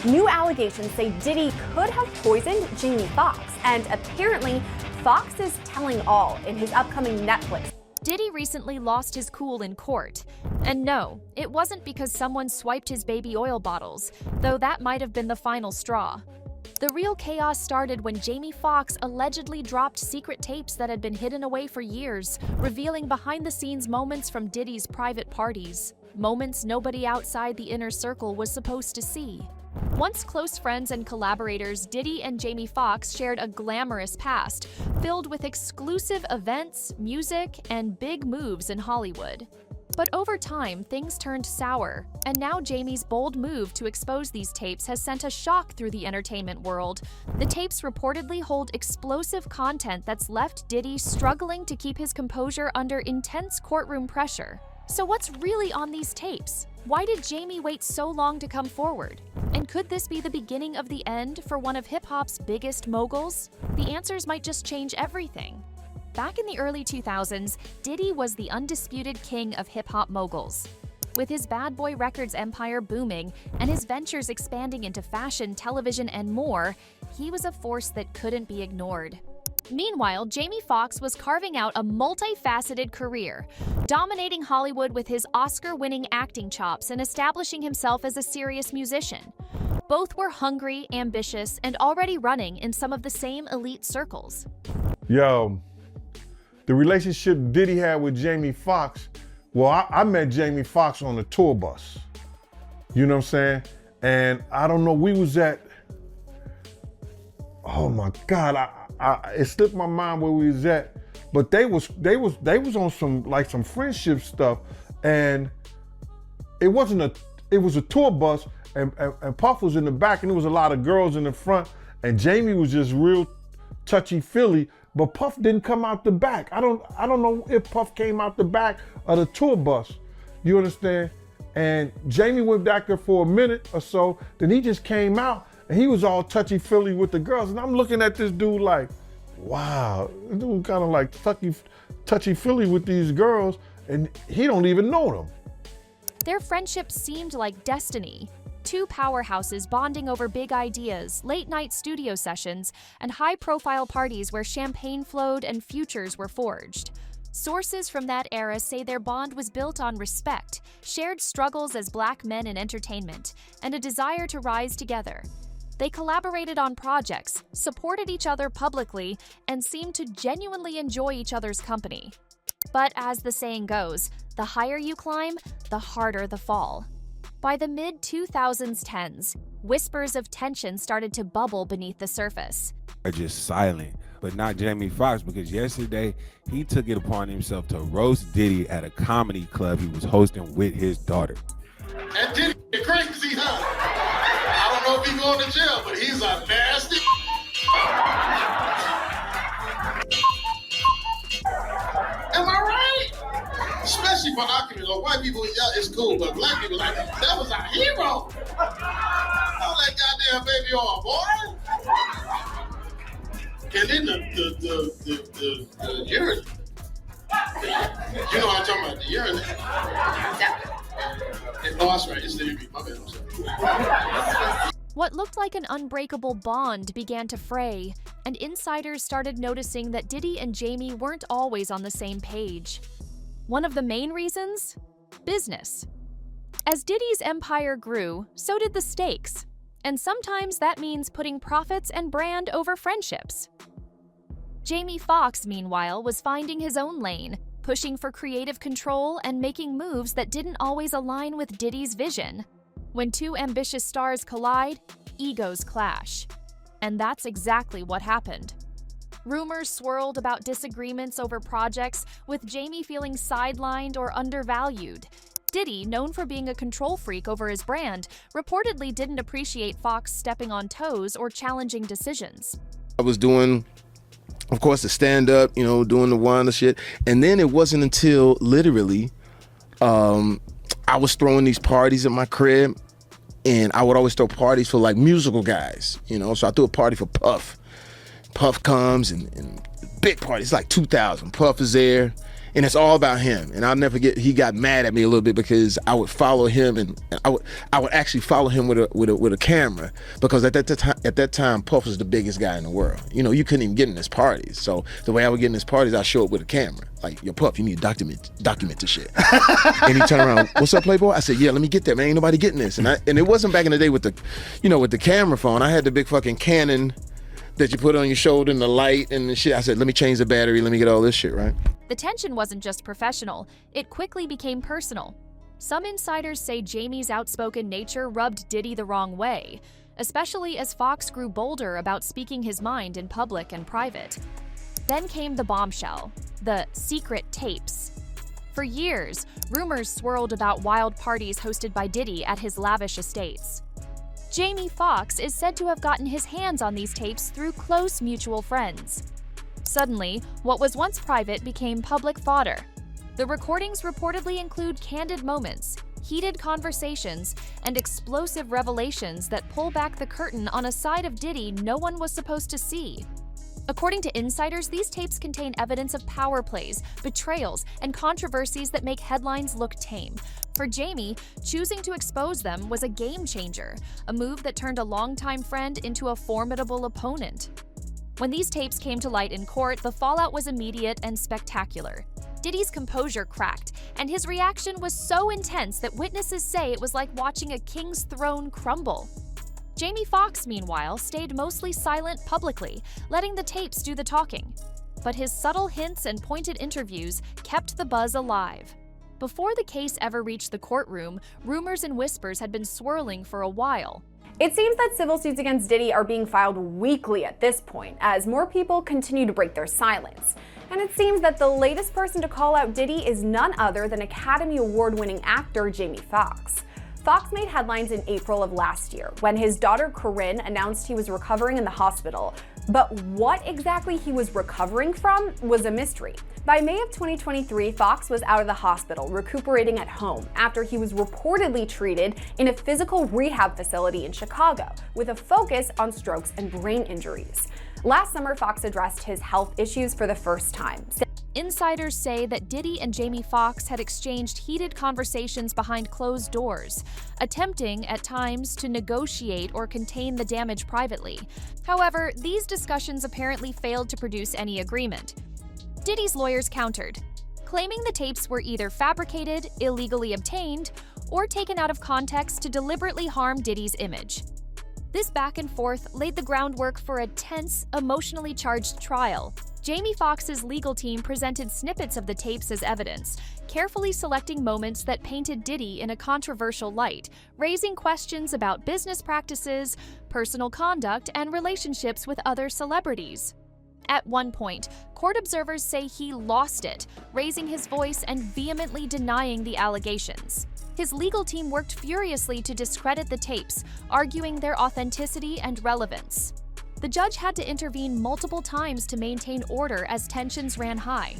New allegations say Diddy could have poisoned Jamie Foxx, and apparently Foxx is telling all in his upcoming Netflix. Diddy recently lost his cool in court. And no, it wasn't because someone swiped his baby oil bottles, though that might have been the final straw. The real chaos started when Jamie Foxx allegedly dropped secret tapes that had been hidden away for years, revealing behind-the-scenes moments from Diddy's private parties. Moments nobody outside the inner circle was supposed to see. Once close friends and collaborators, Diddy and Jamie Foxx shared a glamorous past, filled with exclusive events, music, and big moves in Hollywood. But over time, things turned sour, and now Jamie's bold move to expose these tapes has sent a shock through the entertainment world. The tapes reportedly hold explosive content that's left Diddy struggling to keep his composure under intense courtroom pressure. So what's really on these tapes? Why did Jamie wait so long to come forward? And could this be the beginning of the end for one of hip-hop's biggest moguls? The answers might just change everything. Back in the early 2000s, Diddy was the undisputed king of hip-hop moguls. With his Bad Boy Records empire booming and his ventures expanding into fashion, television, and more, he was a force that couldn't be ignored. Meanwhile, Jamie Foxx was carving out a multifaceted career, dominating Hollywood with his Oscar-winning acting chops and establishing himself as a serious musician. Both were hungry, ambitious, and already running in some of the same elite circles. Yo, the relationship Diddy had with Jamie Foxx, well, I met Jamie Foxx on a tour bus. You know what I'm saying? And I don't know, we was at, oh my God, it slipped my mind where we was at, but they was on some friendship stuff, and it was a tour bus, and Puff was in the back, and there was a lot of girls in the front, and Jamie was just real touchy-feely, but Puff didn't come out the back. I don't know if Puff came out the back of the tour bus. You understand? And Jamie went back there for a minute or so, then he just came out, and he was all touchy-feely with the girls. And I'm looking at this dude like, wow, this dude kind of like touchy-feely with these girls, and he don't even know them. Their friendship seemed like destiny. Two powerhouses bonding over big ideas, late-night studio sessions, and high-profile parties where champagne flowed and futures were forged. Sources from that era say their bond was built on respect, shared struggles as black men in entertainment, and a desire to rise together. They collaborated on projects, supported each other publicly, and seemed to genuinely enjoy each other's company. But as the saying goes, the higher you climb, the harder the fall. By the mid-2010s, whispers of tension started to bubble beneath the surface. Just silent, but not Jamie Foxx, because yesterday he took it upon himself to roast Diddy at a comedy club he was hosting with his daughter. That Diddy is crazy, huh? I don't know if he's going to jail, but he's a nasty. Am I right? Especially for our community, like white people, yeah, it's cool, but black people like that was our hero. Throw that goddamn baby on, boy. And then the urine. You know what I'm talking about, the urine. Oh, that's right, it's the urine. My bad, I'm sorry. What looked like an unbreakable bond began to fray, and insiders started noticing that Diddy and Jamie weren't always on the same page. One of the main reasons? Business. As Diddy's empire grew, so did the stakes. And sometimes that means putting profits and brand over friendships. Jamie Foxx, meanwhile, was finding his own lane, pushing for creative control and making moves that didn't always align with Diddy's vision. When two ambitious stars collide, egos clash. And that's exactly what happened. Rumors swirled about disagreements over projects, with Jamie feeling sidelined or undervalued. Diddy, known for being a control freak over his brand, reportedly didn't appreciate Foxx stepping on toes or challenging decisions. I was doing, of course, the stand-up, you know, doing the wine shit. And then it wasn't until literally I was throwing these parties at my crib, and I would always throw parties for like musical guys, you know? So I threw a party for Puff. Puff comes and big party, it's like 2,000. Puff is there, And it's all about him. And I'll never forget, he got mad at me a little bit because I would follow him, and I would actually follow him with a camera, because at that time Puff was the biggest guy in the world. You know, you couldn't even get in his parties. So the way I would get in his parties, I show up with a camera. Like, yo, Puff, you need to document this shit. And he turned around, what's up, Playboy? I said, yeah, let me get that, man. Ain't nobody getting this. And it wasn't back in the day with the camera phone. I had the big fucking Canon that you put on your shoulder and the light and the shit. I said, let me change the battery, let me get all this shit, right? The tension wasn't just professional, it quickly became personal. Some insiders say Jamie's outspoken nature rubbed Diddy the wrong way, especially as Foxx grew bolder about speaking his mind in public and private. Then came the bombshell, the secret tapes. For years, rumors swirled about wild parties hosted by Diddy at his lavish estates. Jamie Foxx is said to have gotten his hands on these tapes through close mutual friends. Suddenly, what was once private became public fodder. The recordings reportedly include candid moments, heated conversations, and explosive revelations that pull back the curtain on a side of Diddy no one was supposed to see. According to insiders, these tapes contain evidence of power plays, betrayals, and controversies that make headlines look tame. For Jamie, choosing to expose them was a game changer, a move that turned a longtime friend into a formidable opponent. When these tapes came to light in court, the fallout was immediate and spectacular. Diddy's composure cracked, and his reaction was so intense that witnesses say it was like watching a king's throne crumble. Jamie Foxx, meanwhile, stayed mostly silent publicly, letting the tapes do the talking. But his subtle hints and pointed interviews kept the buzz alive. Before the case ever reached the courtroom, rumors and whispers had been swirling for a while. It seems that civil suits against Diddy are being filed weekly at this point, as more people continue to break their silence. And it seems that the latest person to call out Diddy is none other than Academy Award-winning actor Jamie Foxx. Foxx made headlines in April of last year when his daughter Corinne announced he was recovering in the hospital. But what exactly he was recovering from was a mystery. By May of 2023, Foxx was out of the hospital, recuperating at home after he was reportedly treated in a physical rehab facility in Chicago with a focus on strokes and brain injuries. Last summer, Foxx addressed his health issues for the first time. Insiders say that Diddy and Jamie Foxx had exchanged heated conversations behind closed doors, attempting at times to negotiate or contain the damage privately. However, these discussions apparently failed to produce any agreement. Diddy's lawyers countered, claiming the tapes were either fabricated, illegally obtained, or taken out of context to deliberately harm Diddy's image. This back and forth laid the groundwork for a tense, emotionally charged trial. Jamie Foxx's legal team presented snippets of the tapes as evidence, carefully selecting moments that painted Diddy in a controversial light, raising questions about business practices, personal conduct, and relationships with other celebrities. At one point, court observers say he lost it, raising his voice and vehemently denying the allegations. His legal team worked furiously to discredit the tapes, arguing their authenticity and relevance. The judge had to intervene multiple times to maintain order as tensions ran high.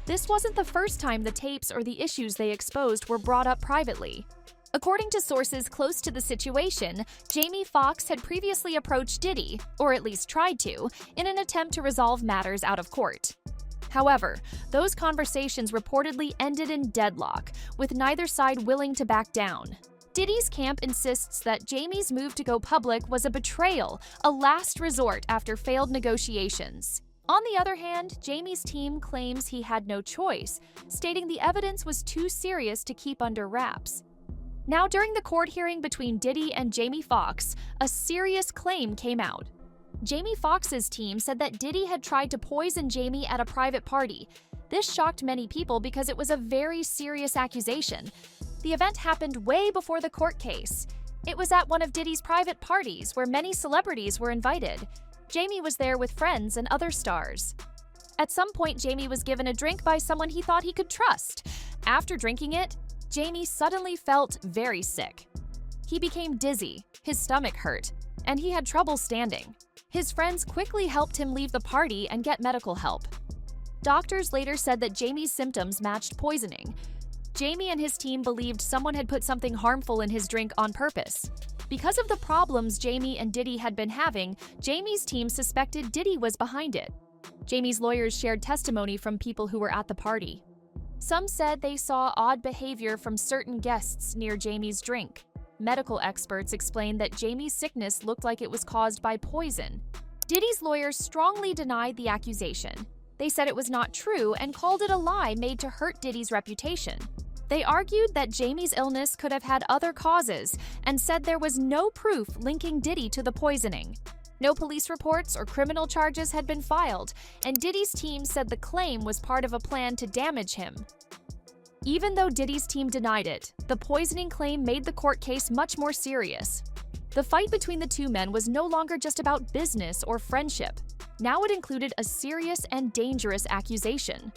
This wasn't the first time the tapes or the issues they exposed were brought up privately. According to sources close to the situation, Jamie Foxx had previously approached Diddy, or at least tried to, in an attempt to resolve matters out of court. However, those conversations reportedly ended in deadlock, with neither side willing to back down. Diddy's camp insists that Jamie's move to go public was a betrayal, a last resort after failed negotiations. On the other hand, Jamie's team claims he had no choice, stating the evidence was too serious to keep under wraps. Now, during the court hearing between Diddy and Jamie Foxx, a serious claim came out. Jamie Foxx's team said that Diddy had tried to poison Jamie at a private party. This shocked many people because it was a very serious accusation. The event happened way before the court case. It was at one of Diddy's private parties where many celebrities were invited. Jamie was there with friends and other stars. At some point, Jamie was given a drink by someone he thought he could trust. After drinking it, Jamie suddenly felt very sick. He became dizzy, his stomach hurt, and he had trouble standing. His friends quickly helped him leave the party and get medical help. Doctors later said that Jamie's symptoms matched poisoning. Jamie and his team believed someone had put something harmful in his drink on purpose. Because of the problems Jamie and Diddy had been having, Jamie's team suspected Diddy was behind it. Jamie's lawyers shared testimony from people who were at the party. Some said they saw odd behavior from certain guests near Jamie's drink. Medical experts explained that Jamie's sickness looked like it was caused by poison. Diddy's lawyers strongly denied the accusation. They said it was not true and called it a lie made to hurt Diddy's reputation. They argued that Jamie's illness could have had other causes and said there was no proof linking Diddy to the poisoning. No police reports or criminal charges had been filed, and Diddy's team said the claim was part of a plan to damage him. Even though Diddy's team denied it, the poisoning claim made the court case much more serious. The fight between the two men was no longer just about business or friendship. Now it included a serious and dangerous accusation.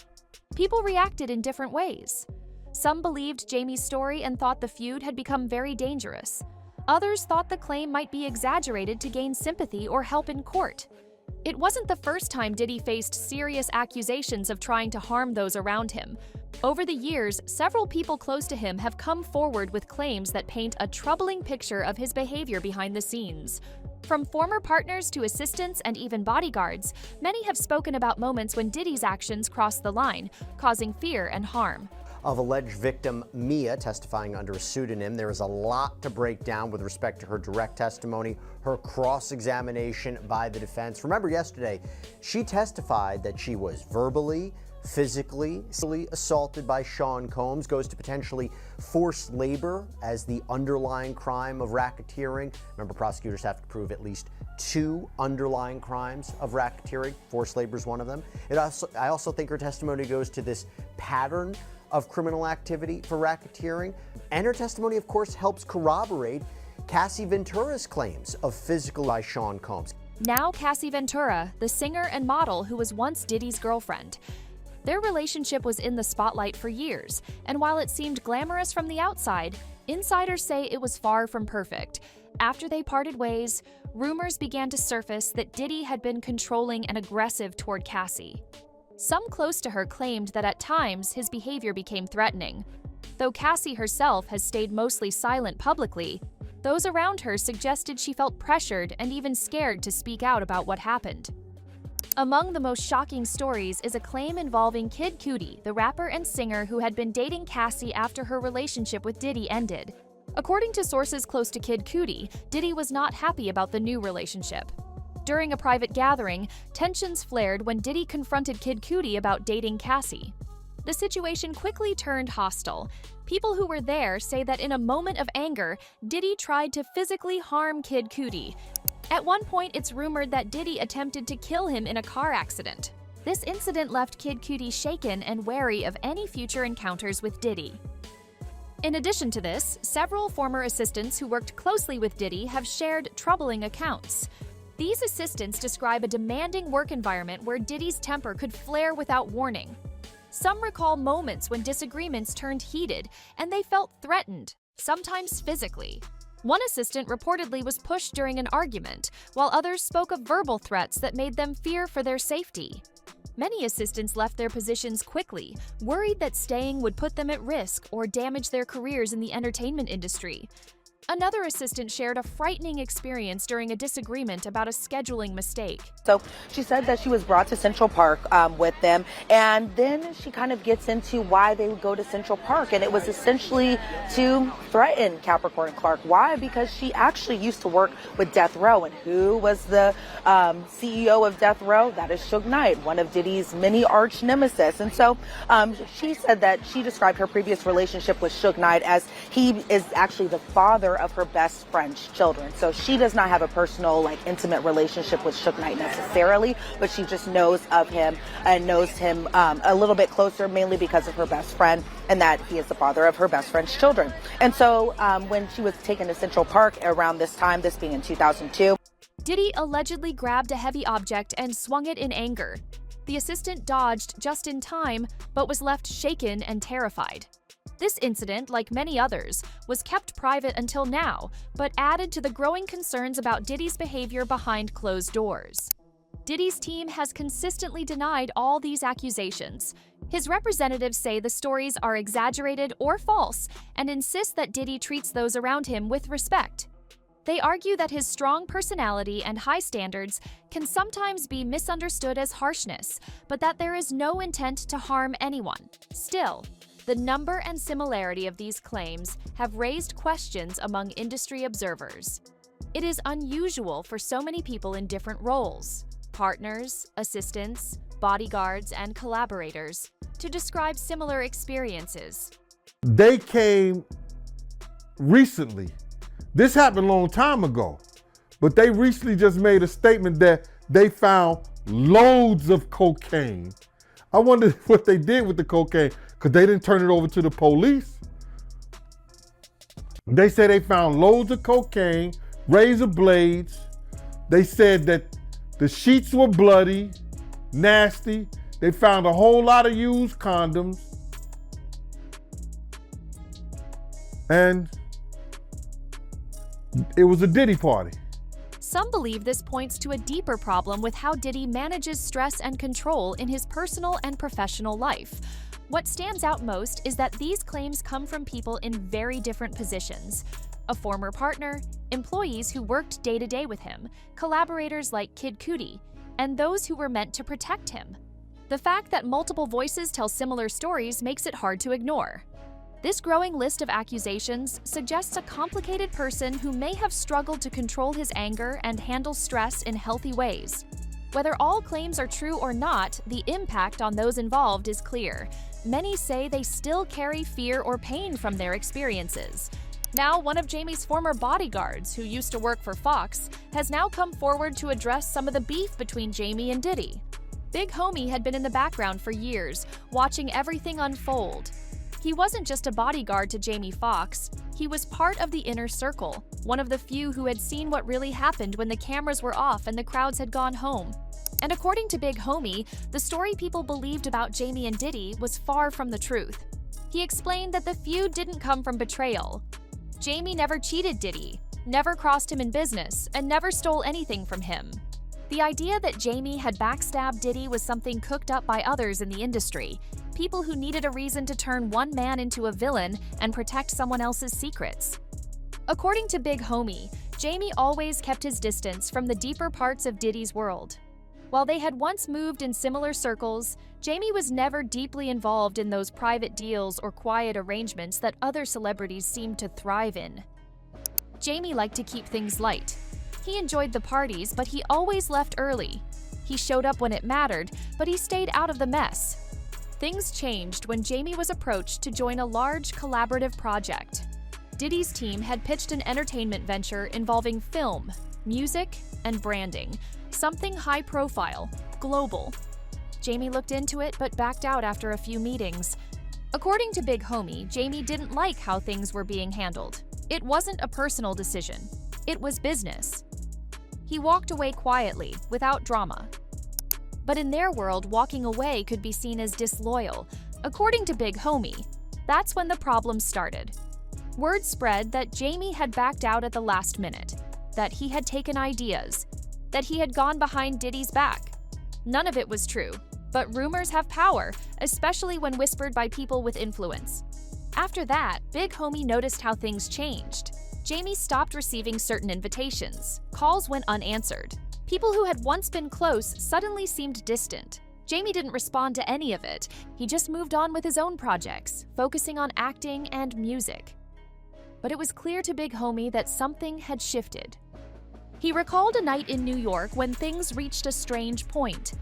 People reacted in different ways. Some believed Jamie's story and thought the feud had become very dangerous. Others thought the claim might be exaggerated to gain sympathy or help in court. It wasn't the first time Diddy faced serious accusations of trying to harm those around him. Over the years, several people close to him have come forward with claims that paint a troubling picture of his behavior behind the scenes. From former partners to assistants and even bodyguards, many have spoken about moments when Diddy's actions crossed the line, causing fear and harm. Of alleged victim Mia testifying under a pseudonym. There is a lot to break down with respect to her direct testimony, her cross-examination by the defense. Remember yesterday, she testified that she was verbally, physically assaulted by Sean Combs, goes to potentially forced labor as the underlying crime of racketeering. Remember, prosecutors have to prove at least 2 underlying crimes of racketeering. Forced labor is one of them. I also think her testimony goes to this pattern of criminal activity for racketeering. And her testimony, of course, helps corroborate Cassie Ventura's claims of physical by Sean Combs. Now Cassie Ventura, the singer and model who was once Diddy's girlfriend. Their relationship was in the spotlight for years, and while it seemed glamorous from the outside, insiders say it was far from perfect. After they parted ways, rumors began to surface that Diddy had been controlling and aggressive toward Cassie. Some close to her claimed that at times his behavior became threatening. Though Cassie herself has stayed mostly silent publicly, those around her suggested she felt pressured and even scared to speak out about what happened. Among the most shocking stories is a claim involving Kid Cudi, the rapper and singer who had been dating Cassie after her relationship with Diddy ended. According to sources close to Kid Cudi, Diddy was not happy about the new relationship. During a private gathering, tensions flared when Diddy confronted Kid Cudi about dating Cassie. The situation quickly turned hostile. People who were there say that in a moment of anger, Diddy tried to physically harm Kid Cudi. At one point, it's rumored that Diddy attempted to kill him in a car accident. This incident left Kid Cudi shaken and wary of any future encounters with Diddy. In addition to this, several former assistants who worked closely with Diddy have shared troubling accounts. These assistants describe a demanding work environment where Diddy's temper could flare without warning. Some recall moments when disagreements turned heated and they felt threatened, sometimes physically. One assistant reportedly was pushed during an argument, while others spoke of verbal threats that made them fear for their safety. Many assistants left their positions quickly, worried that staying would put them at risk or damage their careers in the entertainment industry. Another assistant shared a frightening experience during a disagreement about a scheduling mistake. So she said that she was brought to Central Park with them, and then she kind of gets into why they would go to Central Park, and it was essentially to threaten Capricorn Clark. Why? Because she actually used to work with Death Row, and who was the CEO of Death Row? That is Suge Knight, one of Diddy's many arch nemesis. And so she said that she described her previous relationship with Suge Knight as he is actually the father of her best friend's children. So she does not have a personal, intimate relationship with Suge Knight necessarily, but she just knows of him and knows him a little bit closer, mainly because of her best friend, and that he is the father of her best friend's children. And so when she was taken to Central Park around this time, this being in 2002, Diddy allegedly grabbed a heavy object and swung it in anger. The assistant dodged just in time, but was left shaken and terrified. This incident, like many others, was kept private until now, but added to the growing concerns about Diddy's behavior behind closed doors. Diddy's team has consistently denied all these accusations. His representatives say the stories are exaggerated or false and insist that Diddy treats those around him with respect. They argue that his strong personality and high standards can sometimes be misunderstood as harshness, but that there is no intent to harm anyone. Still, the number and similarity of these claims have raised questions among industry observers. It is unusual for so many people in different roles, partners, assistants, bodyguards, and collaborators, to describe similar experiences. They came recently. This happened a long time ago, but they recently just made a statement that they found loads of cocaine. I wonder what they did with the cocaine, because they didn't turn it over to the police. They said they found loads of cocaine, razor blades. They said that the sheets were bloody, nasty. They found a whole lot of used condoms. And it was a Diddy party. Some believe this points to a deeper problem with how Diddy manages stress and control in his personal and professional life. What stands out most is that these claims come from people in very different positions. A former partner, employees who worked day-to-day with him, collaborators like Kid Cudi, and those who were meant to protect him. The fact that multiple voices tell similar stories makes it hard to ignore. This growing list of accusations suggests a complicated person who may have struggled to control his anger and handle stress in healthy ways. Whether all claims are true or not, the impact on those involved is clear. Many say they still carry fear or pain from their experiences. Now, one of Jamie's former bodyguards, who used to work for Foxx, has now come forward to address some of the beef between Jamie and Diddy. Big Homie had been in the background for years, watching everything unfold. He wasn't just a bodyguard to Jamie Foxx, he was part of the inner circle, one of the few who had seen what really happened when the cameras were off and the crowds had gone home. And according to Big Homie, the story people believed about Jamie and Diddy was far from the truth. He explained that the feud didn't come from betrayal. Jamie never cheated Diddy, never crossed him in business, and never stole anything from him. The idea that Jamie had backstabbed Diddy was something cooked up by others in the industry, people who needed a reason to turn one man into a villain and protect someone else's secrets. According to Big Homie, Jamie always kept his distance from the deeper parts of Diddy's world. While they had once moved in similar circles, Jamie was never deeply involved in those private deals or quiet arrangements that other celebrities seemed to thrive in. Jamie liked to keep things light. He enjoyed the parties, but he always left early. He showed up when it mattered, but he stayed out of the mess. Things changed when Jamie was approached to join a large collaborative project. Diddy's team had pitched an entertainment venture involving film, music, and branding, something high profile, global. Jamie looked into it but backed out after a few meetings. According to Big Homie, Jamie didn't like how things were being handled. It wasn't a personal decision. It was business. He walked away quietly, without drama. But in their world, walking away could be seen as disloyal. According to Big Homie, that's when the problem started. Word spread that Jamie had backed out at the last minute, that he had taken ideas, that he had gone behind Diddy's back. None of it was true, but rumors have power, especially when whispered by people with influence. After that, Big Homie noticed how things changed. Jamie stopped receiving certain invitations. Calls went unanswered. People who had once been close suddenly seemed distant. Jamie didn't respond to any of it. He just moved on with his own projects, focusing on acting and music. But it was clear to Big Homie that something had shifted. He recalled a night in New York when things reached a strange point.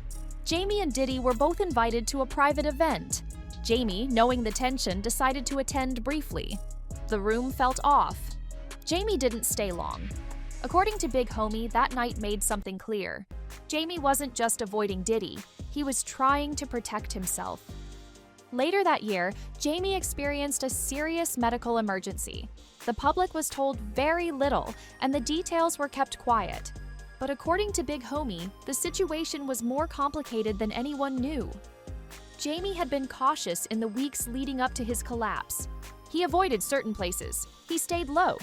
Jamie and Diddy were both invited to a private event. Jamie, knowing the tension, decided to attend briefly. The room felt off. Jamie didn't stay long. According to Big Homie, that night made something clear. Jamie wasn't just avoiding Diddy, he was trying to protect himself. Later that year, Jamie experienced a serious medical emergency. The public was told very little, and the details were kept quiet. But according to Big Homie, the situation was more complicated than anyone knew. Jamie had been cautious in the weeks leading up to his collapse. He avoided certain places. He stayed low.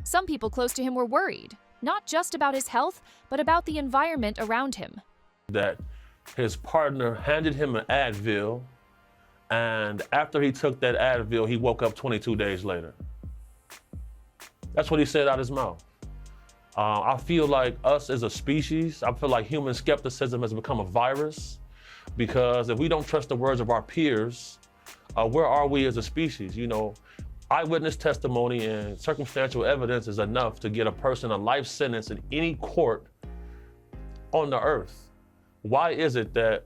Some people close to him were worried, not just about his health, but about the environment around him. That his partner handed him an Advil, and after he took that Advil, he woke up 22 days later. That's what he said out his mouth. I feel like us as a species, I feel like human skepticism has become a virus, because if we don't trust the words of our peers, where are we as a species? You know, eyewitness testimony and circumstantial evidence is enough to get a person a life sentence in any court on the earth. Why is it that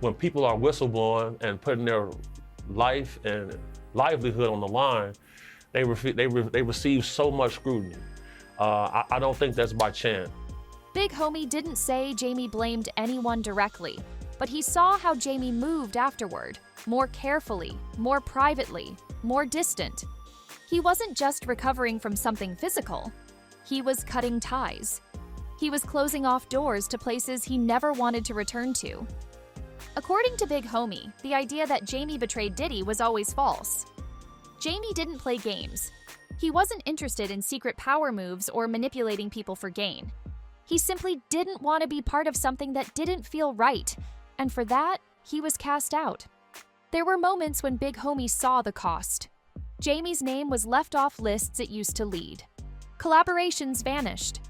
when people are whistleblowing and putting their life and livelihood on the line, they receive so much scrutiny? I don't think that's by chance. Big Homie didn't say Jamie blamed anyone directly, but he saw how Jamie moved afterward, more carefully, more privately, more distant. He wasn't just recovering from something physical. He was cutting ties. He was closing off doors to places he never wanted to return to. According to Big Homie, the idea that Jamie betrayed Diddy was always false. Jamie didn't play games. He wasn't interested in secret power moves or manipulating people for gain. He simply didn't want to be part of something that didn't feel right, and for that, he was cast out. There were moments when Big Homie saw the cost. Jamie's name was left off lists it used to lead. Collaborations vanished.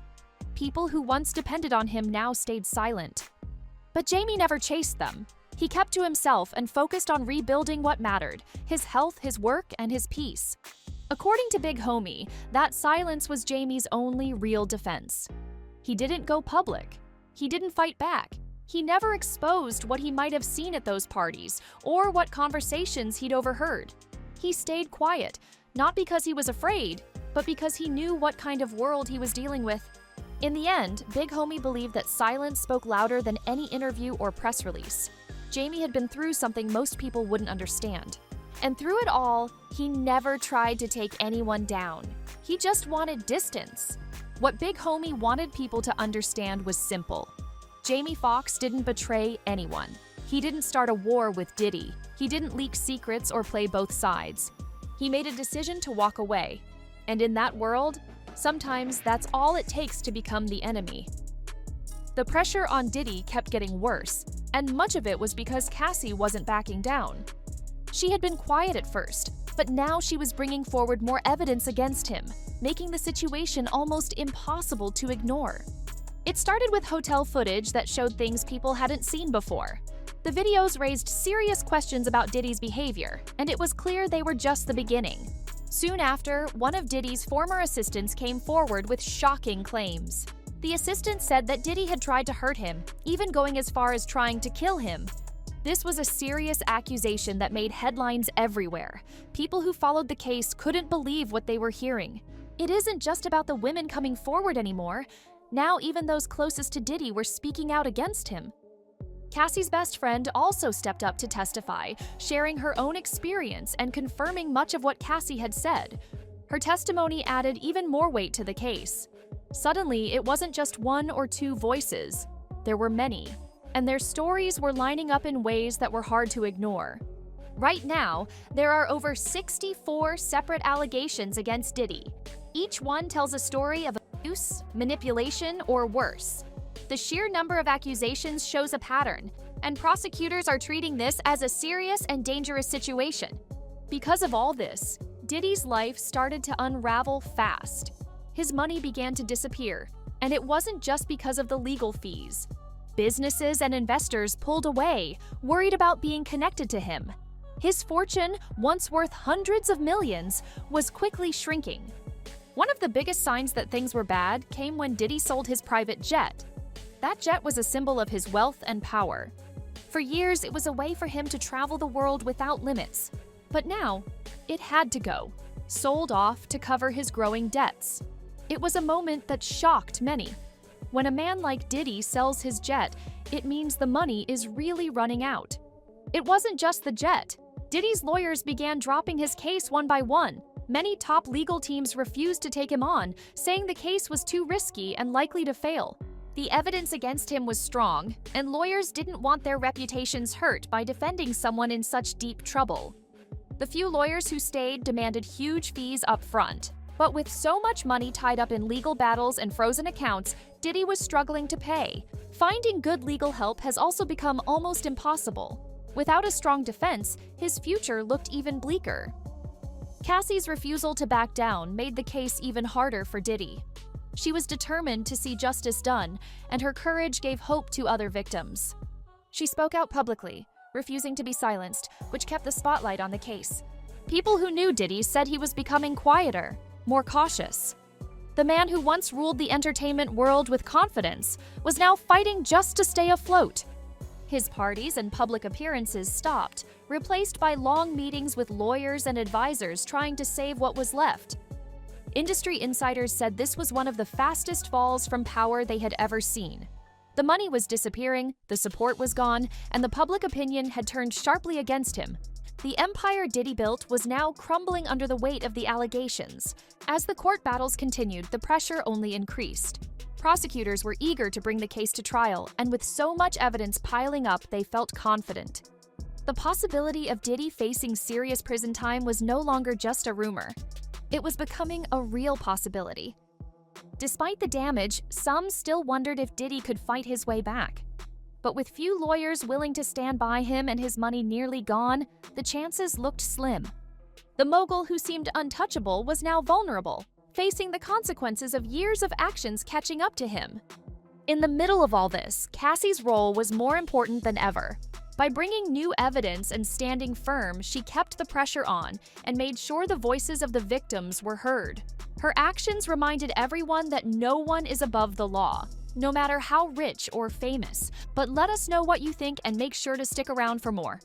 People who once depended on him now stayed silent. But Jamie never chased them. He kept to himself and focused on rebuilding what mattered: his health, his work, and his peace. According to Big Homie, that silence was Jamie's only real defense. He didn't go public. He didn't fight back. He never exposed what he might have seen at those parties or what conversations he'd overheard. He stayed quiet, not because he was afraid, but because he knew what kind of world he was dealing with. In the end, Big Homie believed that silence spoke louder than any interview or press release. Jamie had been through something most people wouldn't understand. And through it all, he never tried to take anyone down. He just wanted distance. What Big Homie wanted people to understand was simple. Jamie Foxx didn't betray anyone. He didn't start a war with Diddy. He didn't leak secrets or play both sides. He made a decision to walk away. And in that world, sometimes that's all it takes to become the enemy. The pressure on Diddy kept getting worse, and much of it was because Cassie wasn't backing down. She had been quiet at first, but now she was bringing forward more evidence against him, making the situation almost impossible to ignore. It started with hotel footage that showed things people hadn't seen before. The videos raised serious questions about Diddy's behavior, and it was clear they were just the beginning. Soon after, one of Diddy's former assistants came forward with shocking claims. The assistant said that Diddy had tried to hurt him, even going as far as trying to kill him. This was a serious accusation that made headlines everywhere. People who followed the case couldn't believe what they were hearing. It isn't just about the women coming forward anymore. Now even those closest to Diddy were speaking out against him. Cassie's best friend also stepped up to testify, sharing her own experience and confirming much of what Cassie had said. Her testimony added even more weight to the case. Suddenly, it wasn't just one or two voices. There were many, and their stories were lining up in ways that were hard to ignore. Right now, there are over 64 separate allegations against Diddy. Each one tells a story of abuse, manipulation, or worse. The sheer number of accusations shows a pattern, and prosecutors are treating this as a serious and dangerous situation. Because of all this, Diddy's life started to unravel fast. His money began to disappear, and it wasn't just because of the legal fees. Businesses and investors pulled away, worried about being connected to him. His fortune, once worth hundreds of millions, was quickly shrinking. One of the biggest signs that things were bad came when Diddy sold his private jet. That jet was a symbol of his wealth and power. For years, it was a way for him to travel the world without limits. But now, it had to go, sold off to cover his growing debts. It was a moment that shocked many. When a man like Diddy sells his jet, it means the money is really running out. It wasn't just the jet. Diddy's lawyers began dropping his case one by one. Many top legal teams refused to take him on, saying the case was too risky and likely to fail. The evidence against him was strong, and lawyers didn't want their reputations hurt by defending someone in such deep trouble. The few lawyers who stayed demanded huge fees up front. But with so much money tied up in legal battles and frozen accounts, Diddy was struggling to pay. Finding good legal help has also become almost impossible. Without a strong defense, his future looked even bleaker. Cassie's refusal to back down made the case even harder for Diddy. She was determined to see justice done, and her courage gave hope to other victims. She spoke out publicly, refusing to be silenced, which kept the spotlight on the case. People who knew Diddy said he was becoming quieter, more cautious. The man who once ruled the entertainment world with confidence was now fighting just to stay afloat. His parties and public appearances stopped, replaced by long meetings with lawyers and advisors trying to save what was left. Industry insiders said this was one of the fastest falls from power they had ever seen. The money was disappearing, the support was gone, and the public opinion had turned sharply against him. The empire Diddy built was now crumbling under the weight of the allegations. As the court battles continued, the pressure only increased. Prosecutors were eager to bring the case to trial, and with so much evidence piling up, they felt confident. The possibility of Diddy facing serious prison time was no longer just a rumor. It was becoming a real possibility. Despite the damage, some still wondered if Diddy could fight his way back. But with few lawyers willing to stand by him and his money nearly gone, the chances looked slim. The mogul who seemed untouchable was now vulnerable, facing the consequences of years of actions catching up to him. In the middle of all this, Cassie's role was more important than ever. By bringing new evidence and standing firm, she kept the pressure on and made sure the voices of the victims were heard. Her actions reminded everyone that no one is above the law, no matter how rich or famous. But let us know what you think and make sure to stick around for more.